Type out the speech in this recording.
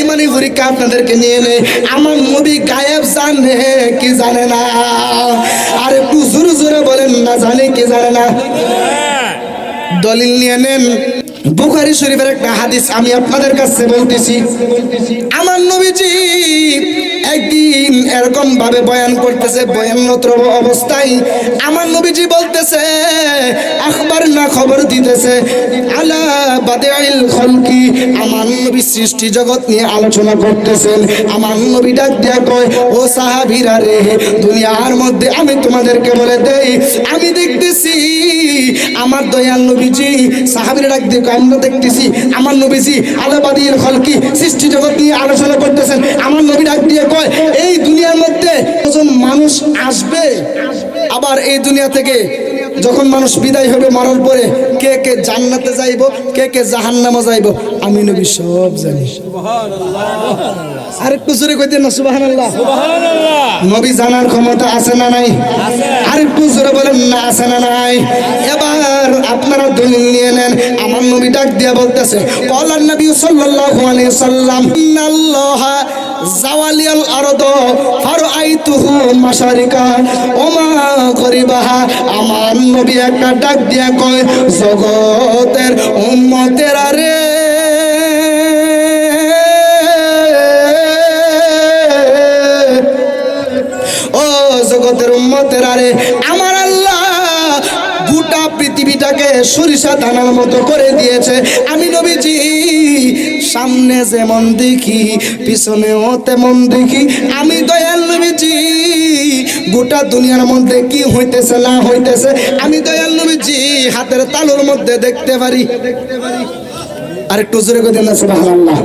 ইমানি পরীক্ষা আপনাদেরকে নিয়ে নেই। আমার নবী গায়েব জানে কি জানে না? আর একটু জোরে জোরে বলেন না, জানে কি জানে না? দলিল নিয়ে নেন। বুখারী শরীফের একটা হাদিস আমি আপনাদের কাছে বলতেছি। আমার নবীজি একদিন এরকম ভাবে বয়ান করতেছে, বয়ানরত অবস্থায় আমার নবীজি বলতেছে, আখবার না খবর দিতেছে, আলা বাদিল খলকি। আমার নবী সৃষ্টি জগৎ নিয়ে আলোচনা করতেছেন। আমার নবী ডাক দিয়া কয়, ও সাহাবীরা রে, দুনিয়ার মধ্যে আমি তোমাদেরকে বলে দেই, আমি দেখতেছি আমার দয়াল নবীজি। সাহাবীরা ডাক দিয়ে আমরা দেখতেছি আমার নবীজি আলা বাদিল খলকি সৃষ্টি জগৎ নিয়ে আলোচনা করতেছেন। আমার নবী ডাক দিয়ে কয়, এই দুনিয়ার মধ্যে যখন মানুষ আসবে, আবার এই দুনিয়া থেকে যখন মানুষ বিদায় হবে মরার পরে, কে কে জান্নাতে যাইব, কে কে জাহান্নামে যাইব, আমি নবী সব জানি। সুবহানাল্লাহ। আরেকটু জোরে কইতেন না সুবহানাল্লাহ? সুবহানাল্লাহ। নবী জানার ক্ষমতা আছে না নাই? আরেকটু জোরে বলেন না, আছে না নাই? এবার আপনারা দলিল নিয়ে নেন। আমার নবী ডাক দিয়া বলতেছে, ক্বালান নবী সাল্লাল্লাহু আলাইহি সাল্লাম, ইন্নাল্লাহা জাওয়ালিয়াল আরদ ফারাআইতুহু মাশারিকা ওয়া মাগরিবাহা। আমার নবী একটা ডাক দিয়া কয়, জগতের উম্মতেরা রে, ও জগতের উম্মতেরা রে, আমার আল্লাহ গোটা পৃথিবীটাকে সরিষা দানার মতো করে দিয়েছে। আমি নবীজি সামনে যেমন দেখি, পিছনেও তেমন দেখি। আমি দয়াল নবীজি গোটা দুনিয়ার মধ্যে কি হইতেছে না হইতেছে, আমি দয়াল নবীজি হাতের তালুর মধ্যে দেখতে পারি। আর একটু জোরে করে দেন সুবহানাল্লাহ।